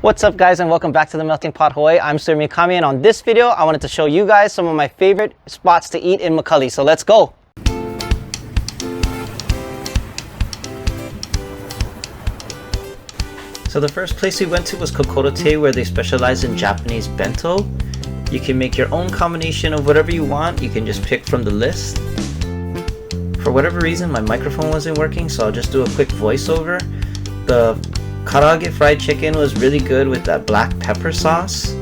What's up guys, and welcome back to the Melting Pot Hawaii. I'm Sir Mikami, and on this video I wanted to show you guys some of my favorite spots to eat in McCully. So let's go. So the first place we went to was Kokoro-Tei, where they specialize in Japanese bento. You can make your own combination of whatever you want. You can just pick from the list. For whatever reason my microphone wasn't working, so I'll just do a quick voiceover. The karaage fried chicken was really good with that black pepper sauce.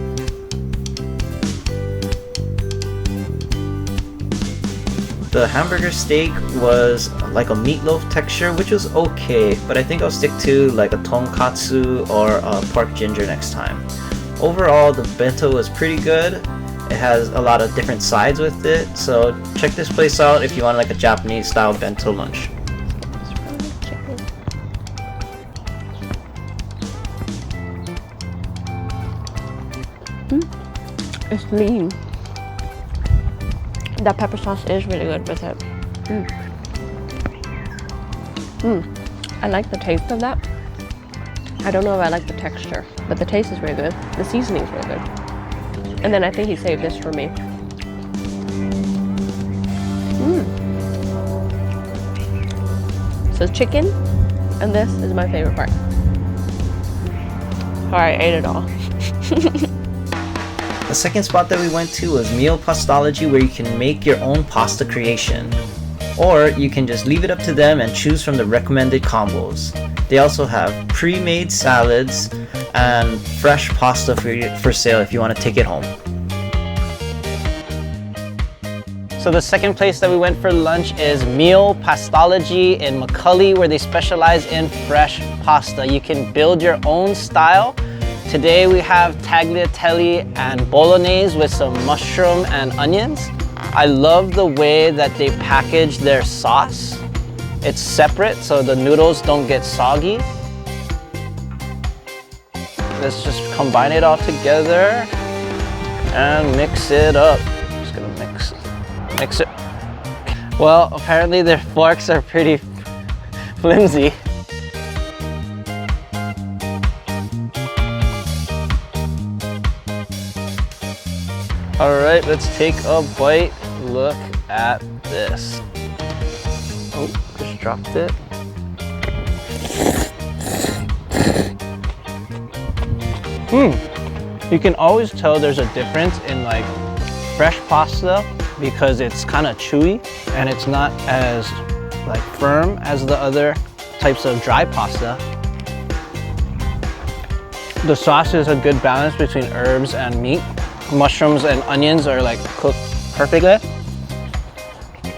The hamburger steak was like a meatloaf texture, which was okay, but I think I'll stick to like a tonkatsu or a pork ginger next time. Overall, the bento was pretty good. It has a lot of different sides with it, so check this place out if you want like a Japanese style bento lunch. It's lean. That pepper sauce is really good with it. I like the taste of that. I don't know if I like the texture, but the taste is really good. The seasoning's really good. And then I think he saved this for me. So chicken, and this is my favorite part. Sorry, I ate it all. The second spot that we went to was Mealpastology, where you can make your own pasta creation. Or you can just leave it up to them and choose from the recommended combos. They also have pre-made salads and fresh pasta for sale if you want to take it home. So the second place that we went for lunch is Mio Pastalogy in McCully, where they specialize in fresh pasta. You can build your own style. Today we have tagliatelle and bolognese with some mushroom and onions. I love the way that they package their sauce. It's separate so the noodles don't get soggy. Let's just combine it all together and mix it up. Just gonna mix it. Well, apparently their forks are pretty flimsy. Alright, let's take a bite. Look at this. Oh, just dropped it. You can always tell there's a difference in like fresh pasta because it's kind of chewy and it's not as like firm as the other types of dry pasta. The sauce is a good balance between herbs and meat. Mushrooms and onions are like cooked perfectly.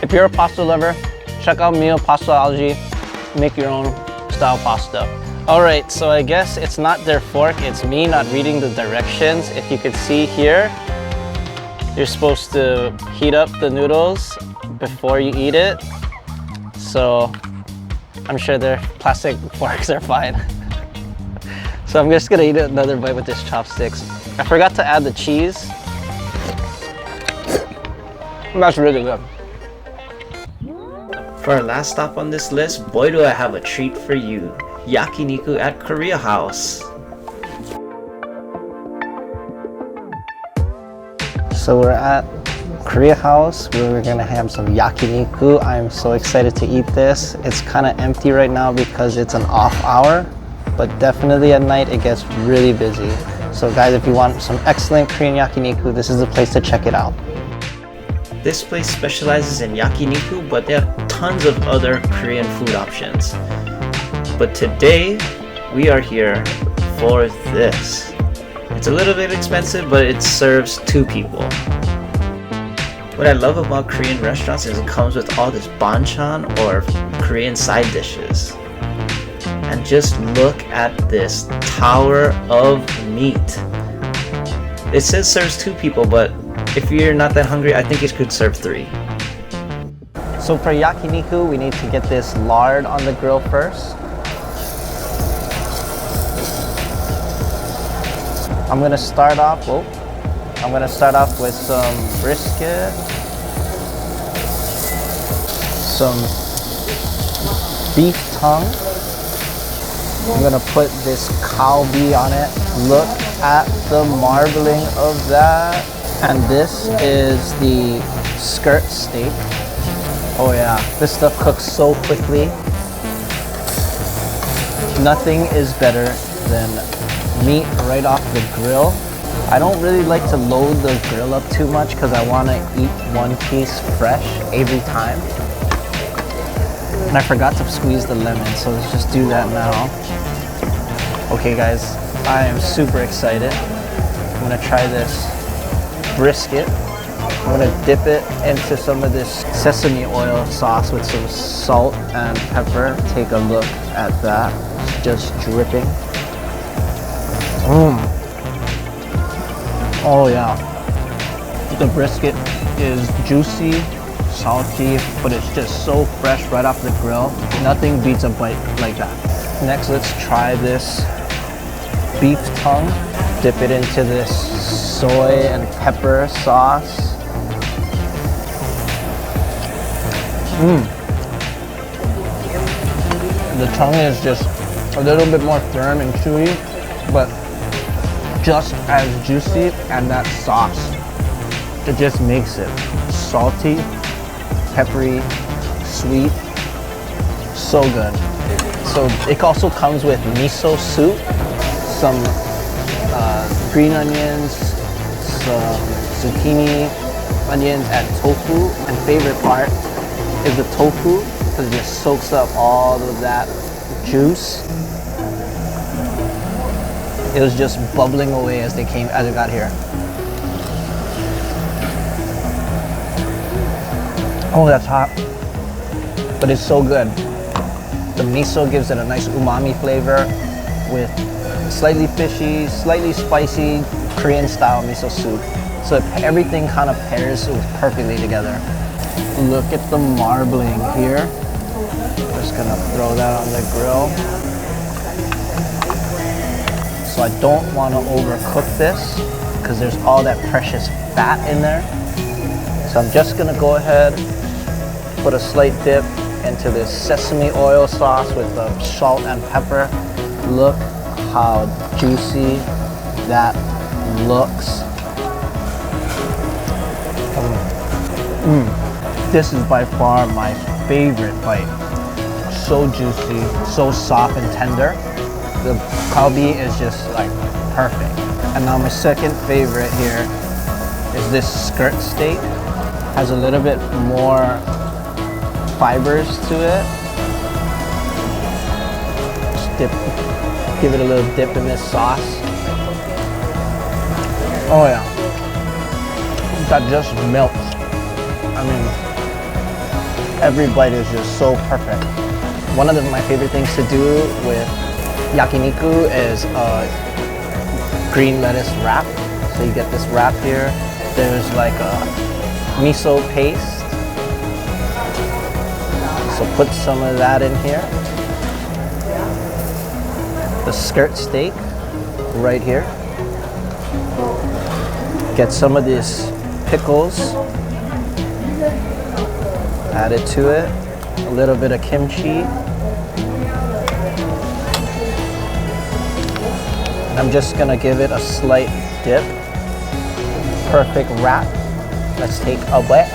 If you're a pasta lover, check out Mio Pastalogy. Make your own style pasta. Alright, so I guess it's not their fork, it's me not reading the directions. If you could see here, you're supposed to heat up the noodles before you eat it. So I'm sure their plastic forks are fine. So I'm just gonna eat another bite with this chopsticks. I forgot to add the cheese. That's really good. For our last stop on this list, boy do I have a treat for you. Yakiniku at Korea House. So we're at Korea House where we're gonna have some yakiniku. I'm so excited to eat this. It's kind of empty right now because it's an off hour, but definitely at night it gets really busy. So guys, if you want some excellent Korean yakiniku, this is the place to check it out. This place specializes in yakiniku, but they have tons of other Korean food options. But today, we are here for this. It's a little bit expensive, but it serves 2 people. What I love about Korean restaurants is it comes with all this banchan or Korean side dishes. And just look at this tower of meat. It says serves 2 people, but if you're not that hungry, I think it could serve 3. So for yakiniku, we need to get this lard on the grill first. I'm gonna start off with some brisket, some beef tongue, I'm gonna put this kalbi on it. Look at the marbling of that. And this is the skirt steak. Oh yeah, this stuff cooks so quickly. Nothing is better than meat right off the grill. I don't really like to load the grill up too much because I want to eat one piece fresh every time. And I forgot to squeeze the lemon, so let's just do that now. Okay guys, I am super excited. I'm gonna try this brisket. I'm gonna dip it into some of this sesame oil sauce with some salt and pepper. Take a look at that, just dripping. Oh yeah, the brisket is juicy, salty, but it's just so fresh right off the grill. Nothing beats a bite like that. Next, let's try this beef tongue. Dip it into this soy and pepper sauce. The tongue is just a little bit more firm and chewy, but just as juicy, and that sauce, it just makes it salty, peppery, sweet, so good. So it also comes with miso soup, some green onions, some zucchini, onions, and tofu. And favorite part is the tofu, because it just soaks up all of that juice. It was just bubbling away as it got here. Oh, that's hot, but it's so good. The miso gives it a nice umami flavor with slightly fishy, slightly spicy Korean style miso soup. So everything kind of pairs perfectly together. Look at the marbling here. Just gonna throw that on the grill. So I don't want to overcook this because there's all that precious fat in there. So I'm just gonna go ahead, put a slight dip into this sesame oil sauce with the salt and pepper. Look how juicy that looks. This is by far my favorite bite. So juicy, so soft and tender. The kalbi is just like perfect. And now my second favorite here is this skirt steak. Has a little bit more fibers to it. Just give it a little dip in this sauce. Oh yeah, that just melts. I mean, every bite is just so perfect. One of my favorite things to do with Yakiniku is green lettuce wrap. So you get this wrap here. There's like a miso paste. So put some of that in here. The skirt steak right here. Get some of these pickles. Add it to it. A little bit of kimchi. I'm just gonna give it a slight dip. Perfect wrap. Let's take a bite.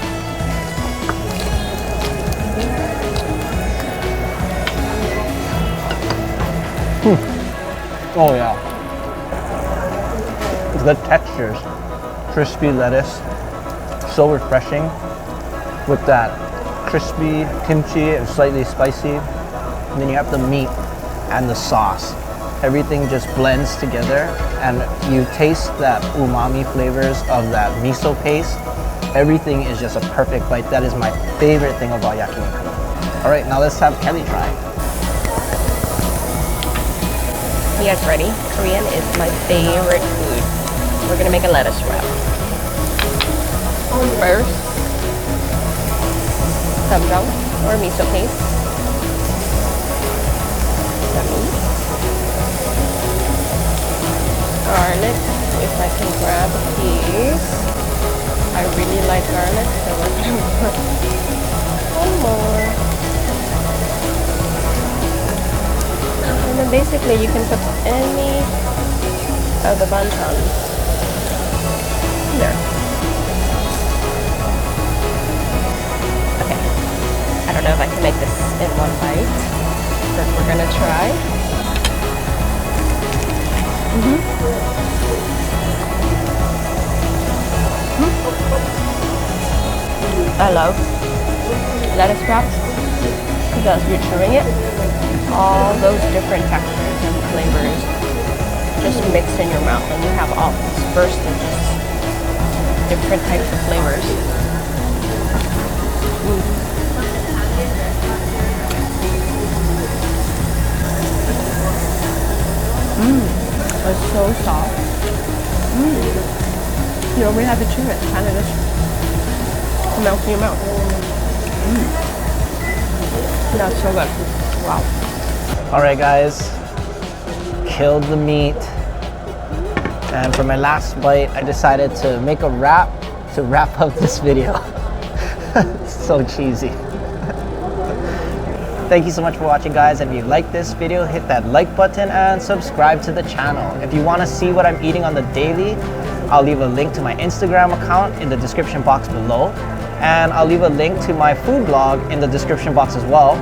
Oh yeah. The textures. Crispy lettuce. So refreshing. With that crispy kimchi and slightly spicy. And then you have the meat and the sauce. Everything just blends together and you taste that umami flavors of that miso paste. Everything is just a perfect bite. That is my favorite thing about yakiniku. All right, now let's have Kelly try. You guys ready? Korean is my favorite food. We're gonna make a lettuce wrap. First, samjang or miso paste. Garlic, if I can grab a piece. I really like garlic, so we're gonna put one more. And then basically you can put any of the banchan there. Okay. I don't know if I can make this in one bite, but we're gonna try. I love lettuce wraps because you're chewing it. All those different textures and flavors just mix in your mouth, and you have all this burst of just different types of flavors. It's so soft. You don't really have to chew it. It kind of just melts in your mouth. That's so good. Wow. All right, guys. Killed the meat. And for my last bite, I decided to make a wrap to wrap up this video. It's so cheesy. Thank you so much for watching, guys. If you like this video, hit that like button and subscribe to the channel. If you want to see what I'm eating on the daily, I'll leave a link to my Instagram account in the description box below. And I'll leave a link to my food blog in the description box as well.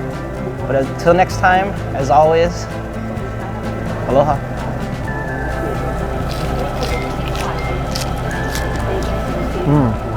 But until next time, as always, aloha. Mm.